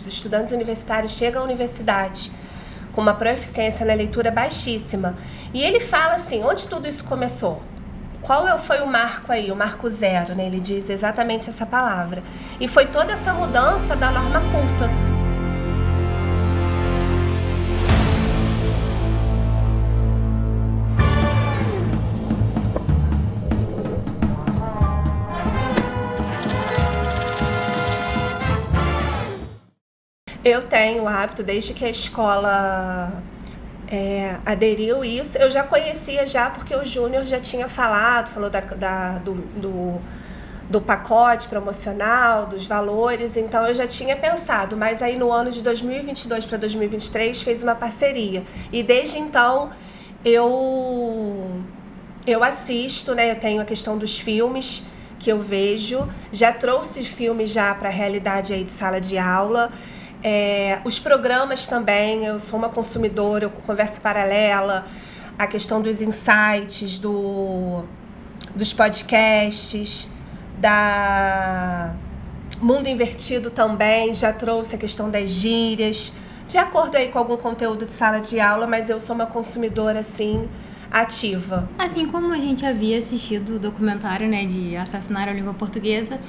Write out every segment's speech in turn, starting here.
os estudantes universitários chegam à universidade com uma proficiência na leitura baixíssima. E ele fala assim, onde tudo isso começou? Qual foi o marco aí, o marco zero, né? Ele diz exatamente essa palavra. E foi toda essa mudança da norma culta. Eu tenho o hábito, desde que a escola aderiu isso, eu já conhecia porque o Júnior já tinha falou do pacote promocional, dos valores, então eu já tinha pensado, mas aí no ano de 2022 para 2023 fez uma parceria, e desde então eu assisto, né, eu tenho a questão dos filmes que eu vejo, já trouxe filmes já para a realidade aí de sala de aula. Os programas também, eu sou uma consumidora, eu Conversa Paralela, a questão dos insights, dos podcasts, da Mundo Invertido também, já trouxe a questão das gírias, de acordo aí com algum conteúdo de sala de aula, mas eu sou uma consumidora, assim, ativa. Assim como a gente havia assistido o documentário, né, de Assassinar a Língua Portuguesa,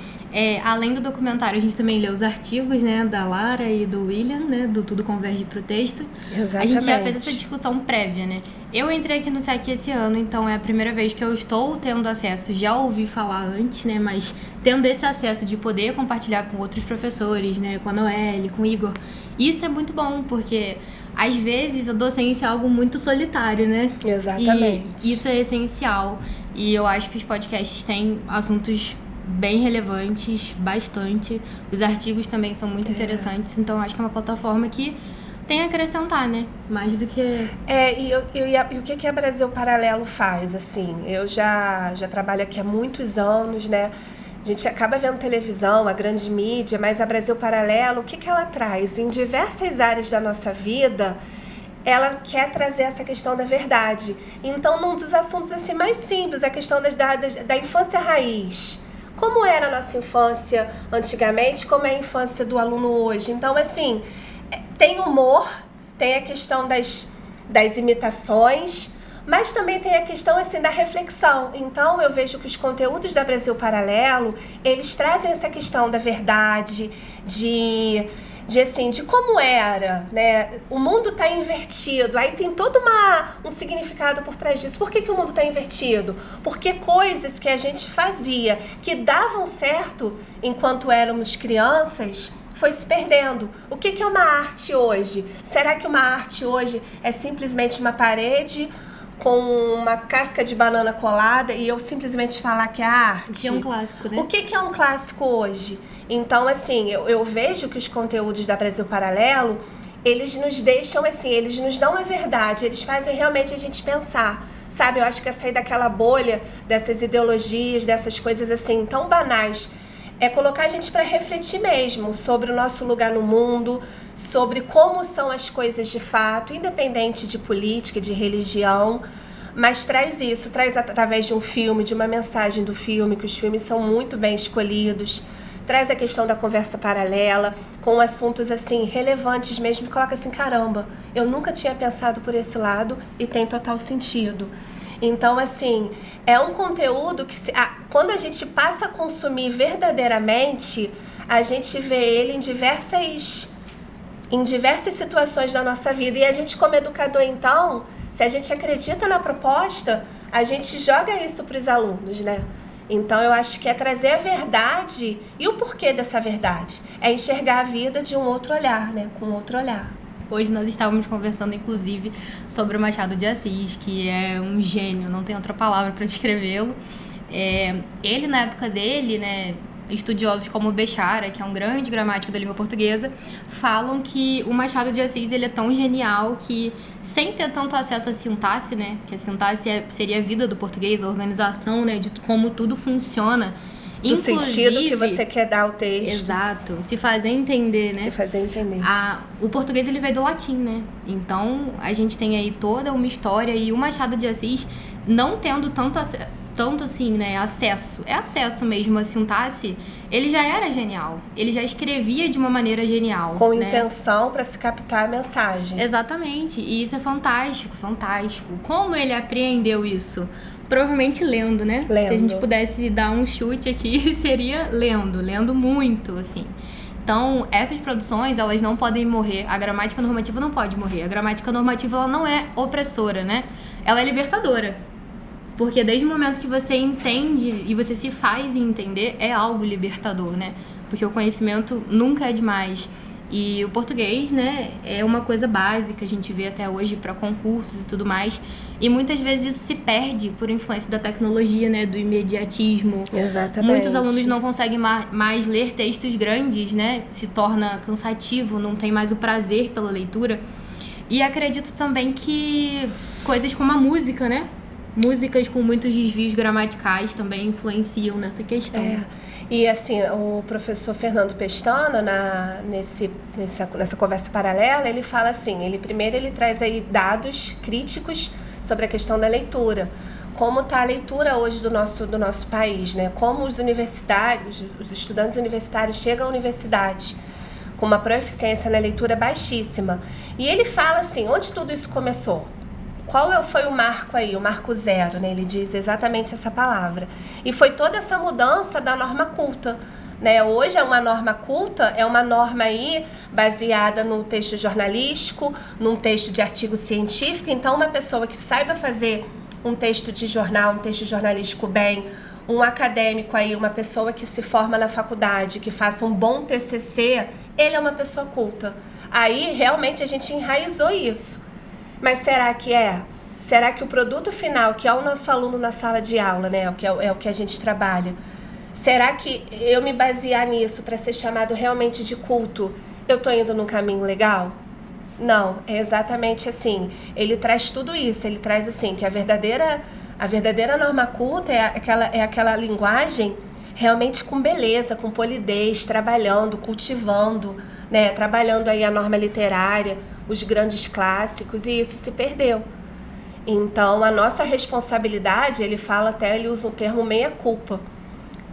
além do documentário, a gente também lê os artigos, né, da Lara e do William, né, do Tudo Converge pro Texto. Exatamente. A gente já fez essa discussão prévia, né? Eu entrei aqui no SEC esse ano, então é a primeira vez que eu estou tendo acesso, já ouvi falar antes, né, mas tendo esse acesso de poder compartilhar com outros professores, né, com a Noelle, com o Igor, isso é muito bom, porque às vezes a docência é algo muito solitário, né? Exatamente. E isso é essencial. E eu acho que os podcasts têm assuntos bem relevantes, bastante. Os artigos também são muito interessantes, então acho que é uma plataforma que tem a acrescentar, né? Mais do que... E o que a Brasil Paralelo faz, assim? Eu já trabalho aqui há muitos anos, né? A gente acaba vendo televisão, a grande mídia, mas a Brasil Paralelo, o que ela traz? Em diversas áreas da nossa vida, ela quer trazer essa questão da verdade. Então, num dos assuntos assim, mais simples, a questão da infância raiz. Como era a nossa infância antigamente, como é a infância do aluno hoje. Então, assim, tem humor, tem a questão das imitações, mas também tem a questão assim da reflexão. Então eu vejo que os conteúdos da Brasil Paralelo, eles trazem essa questão da verdade, de como era, né? O mundo está invertido, aí tem todo um significado por trás disso. Por que o mundo está invertido? Porque coisas que a gente fazia, que davam certo enquanto éramos crianças, foi se perdendo. O que é uma arte hoje? Será que uma arte hoje é simplesmente uma parede com uma casca de banana colada e eu simplesmente falar que é arte? Que é um clássico, né? O que é um clássico hoje? Então, assim, eu vejo que os conteúdos da Brasil Paralelo, eles nos deixam, assim, eles nos dão a verdade, eles fazem realmente a gente pensar, sabe? Eu acho que é sair daquela bolha, dessas ideologias, dessas coisas, assim, tão banais. É colocar a gente para refletir mesmo sobre o nosso lugar no mundo, sobre como são as coisas de fato, independente de política, de religião, mas traz através de um filme, de uma mensagem do filme, que os filmes são muito bem escolhidos, traz a questão da conversa paralela, com assuntos assim relevantes mesmo, e coloca assim, caramba, eu nunca tinha pensado por esse lado e tem total sentido. Então, assim, é um conteúdo que, quando a gente passa a consumir verdadeiramente, a gente vê ele em diversas situações da nossa vida. E a gente, como educador, então, se a gente acredita na proposta, a gente joga isso para os alunos, né? Então, eu acho que é trazer a verdade. E o porquê dessa verdade? É enxergar a vida de um outro olhar, né? Com outro olhar. Hoje nós estávamos conversando, inclusive, sobre o Machado de Assis, que é um gênio, não tem outra palavra para descrevê-lo. Ele, na época dele, né, estudiosos como Bechara, que é um grande gramático da língua portuguesa, falam que o Machado de Assis ele é tão genial que, sem ter tanto acesso à sintaxe, né, que a sintaxe seria a vida do português, a organização, né, de como tudo funciona, do sentido que você quer dar ao texto. Exato. Se fazer entender, né? Se fazer entender. O português, ele veio do latim, né? Então, a gente tem aí toda uma história. E o Machado de Assis, não tendo tanto tanto assim, né, acesso mesmo à sintaxe, ele já era genial. Ele já escrevia de uma maneira genial. Com né? intenção para se captar a mensagem. Exatamente. E isso é fantástico, fantástico. Como ele apreendeu isso? Provavelmente lendo, né? Lendo. Se a gente pudesse dar um chute aqui, seria lendo muito, assim. Então, essas produções, elas não podem morrer. A gramática normativa não pode morrer. A gramática normativa, ela não é opressora, né? Ela é libertadora. Porque desde o momento que você entende e você se faz entender, é algo libertador, né? Porque o conhecimento nunca é demais. E o português, né, é uma coisa básica, a gente vê até hoje para concursos e tudo mais. E muitas vezes isso se perde por influência da tecnologia, né, do imediatismo. Exatamente. Muitos alunos não conseguem mais ler textos grandes, né? Se torna cansativo, não tem mais o prazer pela leitura. E acredito também que coisas como a música, né? Músicas com muitos desvios gramaticais também influenciam nessa questão. E assim, o professor Fernando Pestana, nessa conversa paralela, ele fala assim, ele traz aí dados críticos sobre a questão da leitura. Como está a leitura hoje do nosso país, né? Como os universitários, os estudantes universitários chegam à universidade com uma proficiência na leitura baixíssima. E ele fala assim, onde tudo isso começou? Qual foi o marco aí, o marco zero, né? Ele diz exatamente essa palavra. E foi toda essa mudança da norma culta, né? Hoje é uma norma culta, é uma norma aí baseada no texto jornalístico, num texto de artigo científico. Então, uma pessoa que saiba fazer um texto de jornal, um texto jornalístico bem, um acadêmico aí, uma pessoa que se forma na faculdade, que faça um bom TCC, ele é uma pessoa culta. Aí, realmente, a gente enraizou isso. Mas será que é? Será que o produto final, que é o nosso aluno na sala de aula, né? É o que a gente trabalha, será que eu me basear nisso para ser chamado realmente de culto, eu tô indo num caminho legal? Não, é exatamente assim. Ele traz tudo isso, ele traz assim, que a verdadeira norma culta é aquela linguagem realmente com beleza, com polidez, trabalhando, cultivando, né? Trabalhando aí a norma literária, os grandes clássicos, e isso se perdeu. Então, a nossa responsabilidade, ele usa o termo meia-culpa.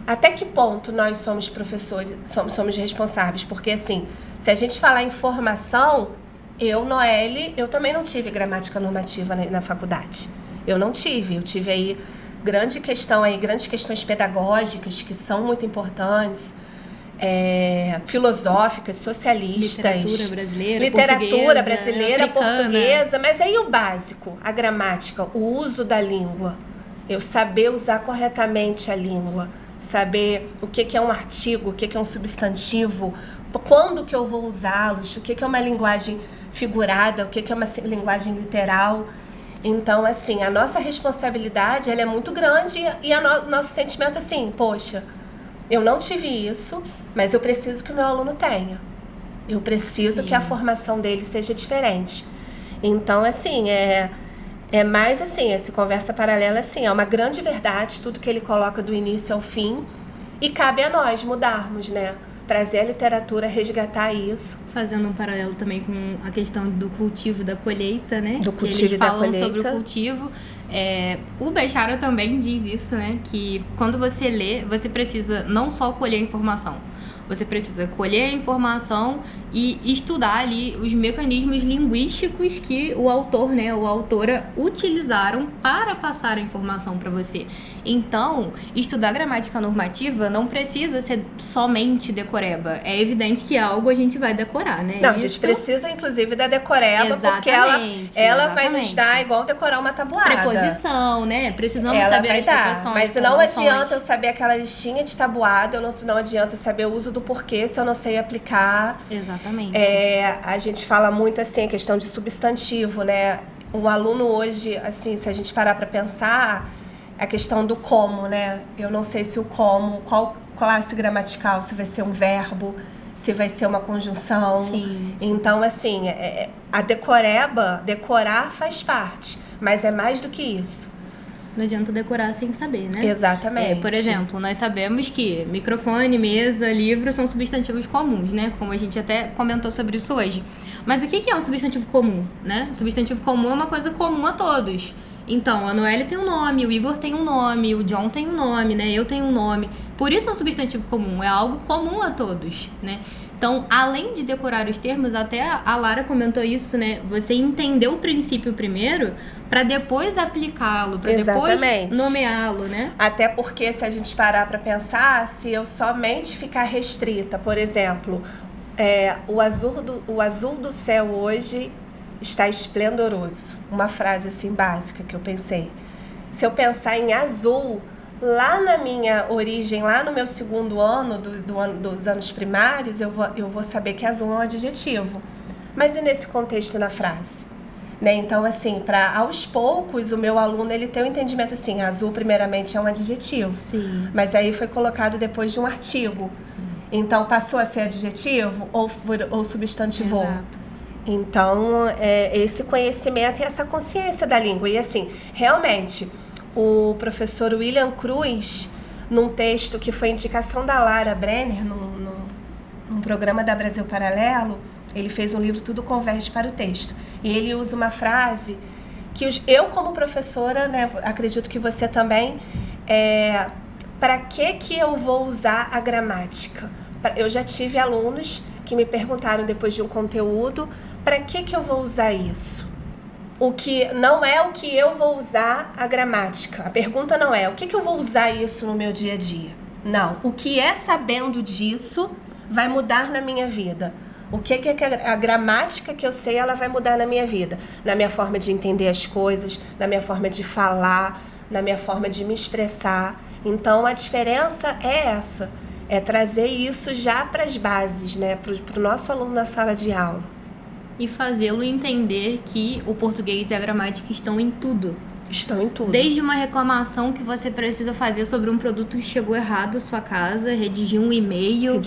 Até que ponto nós somos professores, somos responsáveis? Porque, assim, se a gente falar em formação, Noelle, eu também não tive gramática normativa na faculdade. Eu tive aí grandes questões pedagógicas que são muito importantes, filosóficas, socialistas, literatura brasileira, portuguesa, mas aí o básico, a gramática, o uso da língua, eu saber usar corretamente a língua, saber o que é um artigo, o que é um substantivo, quando que eu vou usá-los, o que é uma linguagem figurada, o que é uma linguagem literal. Então, assim, a nossa responsabilidade, ela é muito grande e o nosso sentimento é assim, poxa, eu não tive isso, mas eu preciso que o meu aluno tenha. Eu preciso que a formação dele seja diferente. Então, assim, é mais assim, essa conversa paralela, assim, é uma grande verdade, tudo que ele coloca do início ao fim, e cabe a nós mudarmos, né? Trazer a literatura, resgatar isso. Fazendo um paralelo também com a questão do cultivo e da colheita, né? Do cultivo e da colheita. Eles falam sobre o cultivo. O Bechara também diz isso, né? Que quando você lê, você precisa não só colher informação, você precisa colher a informação e estudar ali os mecanismos linguísticos que o autor, né, ou a autora utilizaram para passar a informação para você. Então, estudar gramática normativa não precisa ser somente decoreba. É evidente que algo a gente vai decorar, né? Não, a gente precisa, inclusive, da decoreba, porque ela vai nos dar igual decorar uma tabuada. Preposição, né? Precisamos saber as preposições. Mas não adianta eu saber aquela listinha de tabuada, não adianta saber o uso do porquê se eu não sei aplicar. Exatamente. A gente fala muito, assim, a questão de substantivo, né? O aluno hoje, assim, se a gente parar para pensar, a questão do como, né? Eu não sei se o como, qual classe gramatical, se vai ser um verbo, se vai ser uma conjunção. Sim. Então, assim, a decorar faz parte, mas é mais do que isso. Não adianta decorar sem saber, né? Exatamente. Por exemplo, nós sabemos que microfone, mesa, livro são substantivos comuns, né? Como a gente até comentou sobre isso hoje. Mas o que é um substantivo comum, né? Substantivo comum é uma coisa comum a todos. Então, a Noelle tem um nome, o Igor tem um nome, o John tem um nome, né? Eu tenho um nome. Por isso é um substantivo comum, é algo comum a todos, né? Então, além de decorar os termos, até a Lara comentou isso, né? Você entender o princípio primeiro para depois aplicá-lo, para depois nomeá-lo, né? Até porque se a gente parar para pensar, se eu somente ficar restrita, por exemplo, o azul do céu hoje está esplendoroso. Uma frase assim básica que eu pensei. Se eu pensar em azul, lá na minha origem, lá no meu segundo ano dos anos primários, eu vou saber que azul é um adjetivo. Mas e nesse contexto na frase? Né? Então, assim, aos poucos, o meu aluno ele tem um entendimento assim, azul primeiramente é um adjetivo. Sim. Mas aí foi colocado depois de um artigo. Sim. Então, passou a ser adjetivo ou substantivou? Exato. Então, esse conhecimento e essa consciência da língua. E assim, realmente, o professor William Cruz, num texto que foi indicação da Lara Brenner, num programa da Brasil Paralelo, ele fez um livro Tudo Converge para o Texto. E ele usa uma frase que eu, como professora, né, acredito que você também, para que eu vou usar a gramática? Eu já tive alunos que me perguntaram depois de um conteúdo, para que eu vou usar isso? O que não é o que eu vou usar a gramática. A pergunta não é o que eu vou usar isso no meu dia a dia. Não. O que é sabendo disso vai mudar na minha vida. O que a gramática que eu sei, ela vai mudar na minha vida. Na minha forma de entender as coisas, na minha forma de falar, na minha forma de me expressar. Então, a diferença é essa. É trazer isso já para as bases, né? Para o nosso aluno na sala de aula. E fazê-lo entender que o português e a gramática estão em tudo. Estão em tudo. Desde uma reclamação que você precisa fazer sobre um produto que chegou errado à sua casa, redigir um e-mail.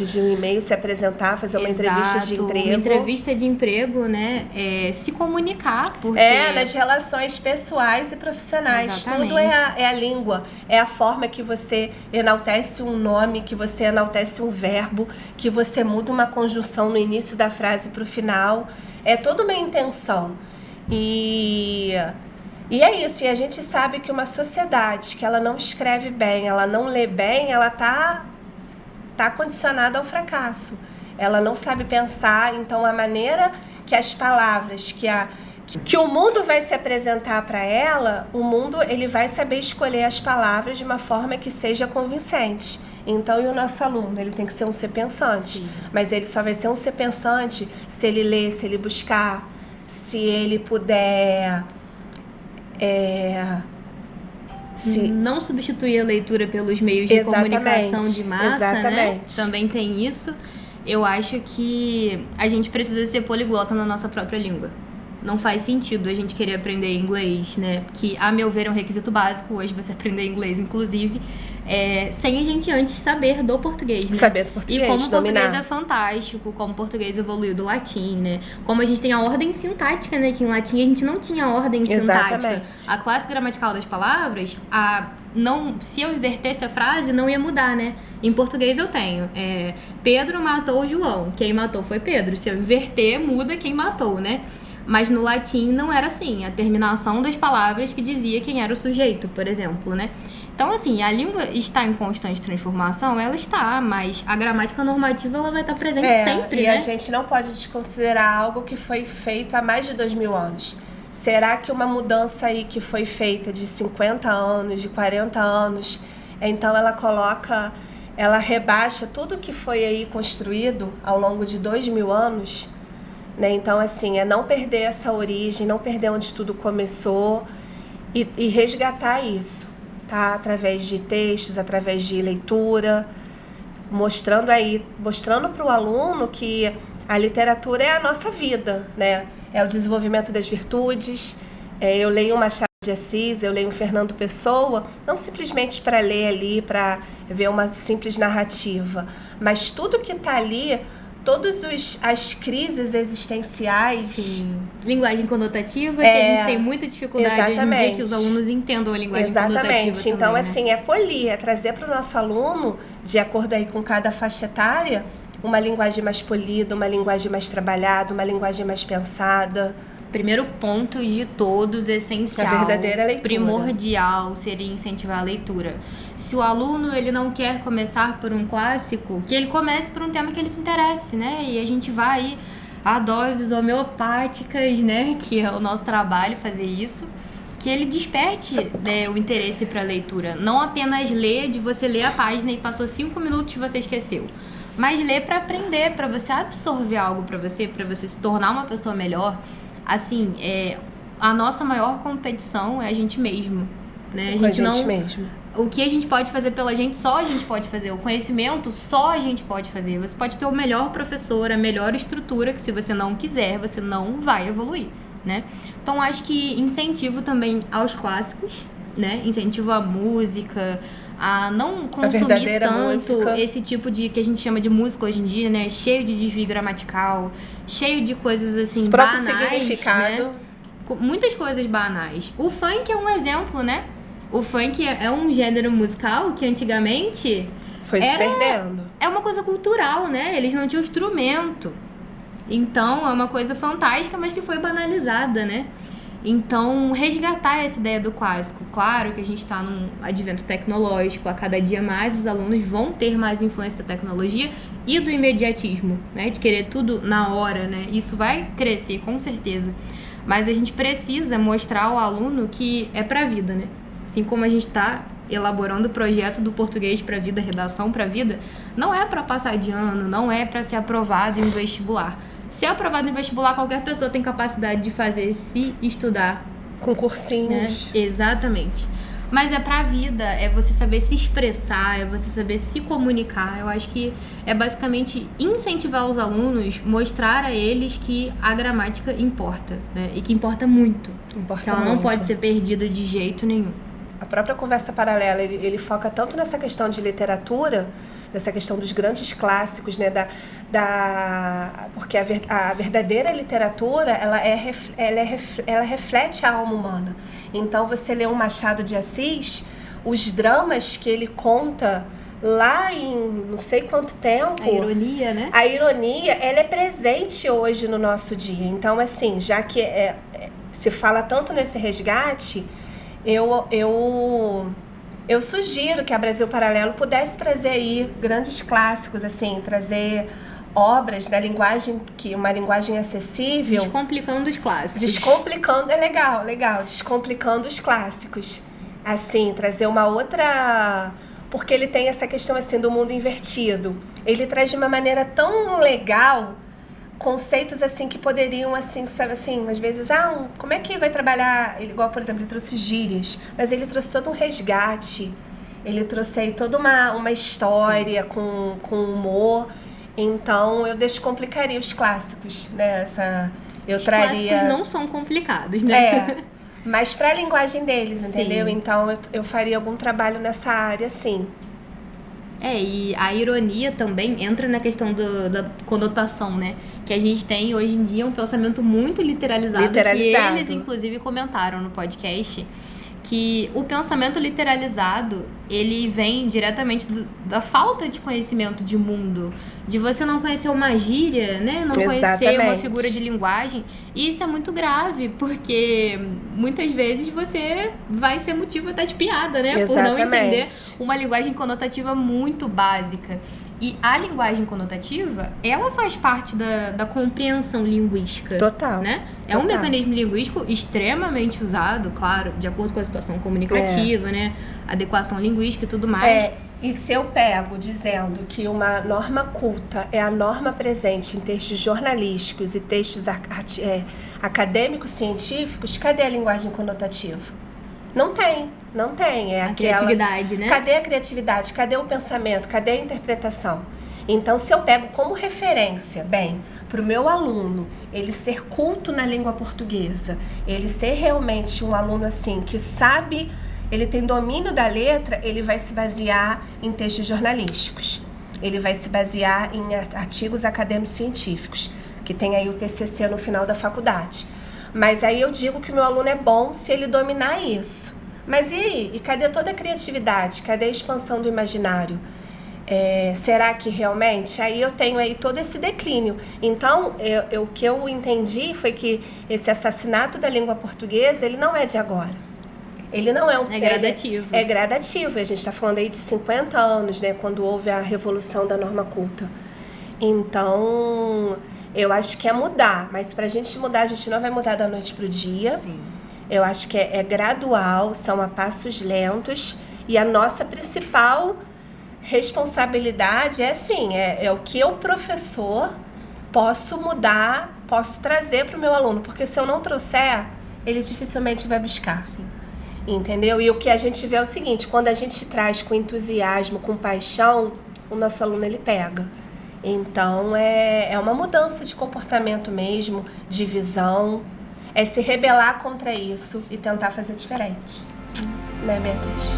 Se apresentar, fazer uma entrevista de emprego. Uma entrevista de emprego, né? Se comunicar, porque... nas relações pessoais e profissionais. Exatamente. Tudo é a língua. É a forma que você enaltece um nome, que você enaltece um verbo, que você muda uma conjunção no início da frase para o final. É toda uma intenção. E é isso, e a gente sabe que uma sociedade que ela não escreve bem, ela não lê bem, ela tá condicionada ao fracasso. Ela não sabe pensar, então a maneira que as palavras, que o mundo vai se apresentar para ela, o mundo ele vai saber escolher as palavras de uma forma que seja convincente. Então, e o nosso aluno, ele tem que ser um ser pensante. Sim. Mas ele só vai ser um ser pensante se ele ler, se ele buscar, se ele puder... Não substituir a leitura pelos meios de comunicação de massa, né? Também tem isso. Eu acho que a gente precisa ser poliglota na nossa própria língua. Não faz sentido a gente querer aprender inglês, né? Que, a meu ver, é um requisito básico hoje você aprender inglês, inclusive, sem a gente antes saber do português, né? Saber do português, e como o dominar. português é fantástico, como o português evoluiu do latim, né? Como a gente tem a ordem sintática, né? Que em latim a gente não tinha ordem sintática. Exatamente. A classe gramatical das palavras, se eu invertesse a frase, não ia mudar, né? Em português eu tenho Pedro matou o João. Quem matou foi Pedro. Se eu inverter, muda quem matou, né? Mas no latim não era assim. A terminação das palavras que dizia quem era o sujeito, por exemplo, né? Então, assim, a língua está em constante transformação, ela está, mas a gramática normativa ela vai estar presente sempre, e né? a gente não pode desconsiderar algo que foi feito há mais de 2000 anos. Será que uma mudança aí que foi feita de 50 anos, de 40 anos, então ela rebaixa tudo que foi aí construído ao longo de 2000 anos? Né? Então, assim, é não perder essa origem, não perder onde tudo começou e resgatar isso, tá? Através de textos, através de leitura, mostrando para o aluno que a literatura é a nossa vida, né? É o desenvolvimento das virtudes. Eu leio Machado de Assis, eu leio Fernando Pessoa, não simplesmente para ler ali, para ver uma simples narrativa, mas tudo que está ali, todas as crises existenciais. Sim. Linguagem conotativa, que a gente tem muita dificuldade hoje em dia que os alunos entendam a linguagem conotativa também, então, né? assim, é polir, é trazer para o nosso aluno, de acordo aí com cada faixa etária, uma linguagem mais polida, uma linguagem mais trabalhada, uma linguagem mais pensada. primeiro ponto de todos, essencial, a verdadeira leitura, primordial, seria incentivar a leitura. Se o aluno ele não quer começar por um clássico, que ele comece por um tema que ele se interesse, né? E a gente vai aí a doses homeopáticas, né? Que é o nosso trabalho fazer isso. Que ele desperte, né, o interesse para a leitura. Não apenas ler, de você ler a página e passou 5 minutos e você esqueceu. Mas ler para aprender, para você absorver algo para você se tornar uma pessoa melhor. Assim, a nossa maior competição é a gente mesmo, né? Com a gente mesmo. O que a gente pode fazer pela gente, só a gente pode fazer. O conhecimento, só a gente pode fazer. Você pode ter o melhor professor, a melhor estrutura, que se você não quiser, você não vai evoluir, né? Então, acho que incentivo também aos clássicos, né? Incentivo à música, a não consumir tanto música. Esse tipo de, que a gente chama de música hoje em dia, né? Cheio de desvio gramatical, cheio de coisas assim, banais, significado. né? Muitas coisas banais. O funk é um exemplo, né? O funk é um gênero musical que antigamente foi se perdendo. É uma coisa cultural, né? Eles não tinham instrumento. Então, é uma coisa fantástica, mas que foi banalizada, né? Então, resgatar essa ideia do clássico. Claro que a gente está num advento tecnológico, a cada dia mais os alunos vão ter mais influência da tecnologia e do imediatismo, né? De querer tudo na hora, né? Isso vai crescer, com certeza. Mas a gente precisa mostrar ao aluno que é pra vida, né? Assim como a gente está elaborando o projeto do português para a vida, redação para a vida, não é para passar de ano, não é para ser aprovado em vestibular. Se é aprovado em vestibular, qualquer pessoa tem capacidade de fazer, se estudar. Com cursinhos. Né? Exatamente. Mas é pra vida, é você saber se expressar, é você saber se comunicar. Eu acho que é basicamente incentivar os alunos, mostrar a eles que a gramática importa, né? E que importa muito. Importa que ela não pode ser perdida de jeito nenhum. A própria Conversa Paralela, ele foca tanto nessa questão de literatura, nessa questão dos grandes clássicos, né, porque a verdadeira literatura, ela reflete a alma humana. Então, você lê um Machado de Assis, os dramas que ele conta lá em não sei quanto tempo... A ironia, né? A ironia, ela é presente hoje no nosso dia. Então, assim, já que se fala tanto nesse resgate... Eu sugiro que a Brasil Paralelo pudesse trazer aí grandes clássicos, assim, trazer obras na linguagem, uma linguagem acessível. Descomplicando os clássicos. Descomplicando, legal. Descomplicando os clássicos. Assim, trazer uma outra... Porque ele tem essa questão, assim, do mundo invertido. Ele traz de uma maneira tão legal... conceitos assim que poderiam, assim, sabe, assim, às vezes, como é que vai trabalhar, igual, por exemplo, ele trouxe gírias, mas ele trouxe todo um resgate, ele trouxe aí toda uma história com humor. Então eu descomplicaria os clássicos, né? Os clássicos não são complicados, né? Mas para a linguagem deles, entendeu? Sim. Então eu faria algum trabalho nessa área, sim. E a ironia também entra na questão da conotação, né? Que a gente tem hoje em dia um pensamento muito literalizado. Que eles, inclusive, comentaram no podcast que o pensamento literalizado, ele vem diretamente da falta de conhecimento de mundo, de você não conhecer uma gíria, né? Não conhecer uma figura de linguagem. E isso é muito grave, porque muitas vezes você vai ser motivo até de piada, né? Por não entender uma linguagem conotativa muito básica. E a linguagem conotativa, ela faz parte da compreensão linguística. Total. Né? É um mecanismo linguístico extremamente usado, claro, de acordo com a situação comunicativa, né? Adequação linguística e tudo mais. E se eu pego dizendo que uma norma culta é a norma presente em textos jornalísticos e textos acadêmicos científicos, cadê a linguagem conotativa? Não tem. A criatividade, né? Cadê a criatividade? Cadê o pensamento? Cadê a interpretação? Então, se eu pego como referência, para o meu aluno, ele ser culto na língua portuguesa, ele ser realmente um aluno assim, que sabe, ele tem domínio da letra, ele vai se basear em textos jornalísticos. Ele vai se basear em artigos acadêmicos científicos, que tem aí o TCC no final da faculdade. Mas aí eu digo que o meu aluno é bom se ele dominar isso. Mas e aí? E cadê toda a criatividade? Cadê a expansão do imaginário? Será que realmente? Aí eu tenho aí todo esse declínio. Então, o que eu entendi foi que esse assassinato da língua portuguesa, ele não é de agora. Ele não é um... É gradativo. É gradativo. A gente está falando aí de 50 anos, né? Quando houve a revolução da norma culta. Então, eu acho que é mudar. Mas pra gente mudar, a gente não vai mudar da noite pro dia. Sim. Eu acho que é gradual, são a passos lentos. E a nossa principal responsabilidade é o que eu, professor, posso mudar, posso trazer para o meu aluno, porque se eu não trouxer, ele dificilmente vai buscar, Sim. Entendeu? E o que a gente vê é o seguinte, quando a gente traz com entusiasmo, com paixão, o nosso aluno ele pega. Então é uma mudança de comportamento mesmo, de visão, é se rebelar contra isso e tentar fazer diferente. Sim. Né, Beatriz?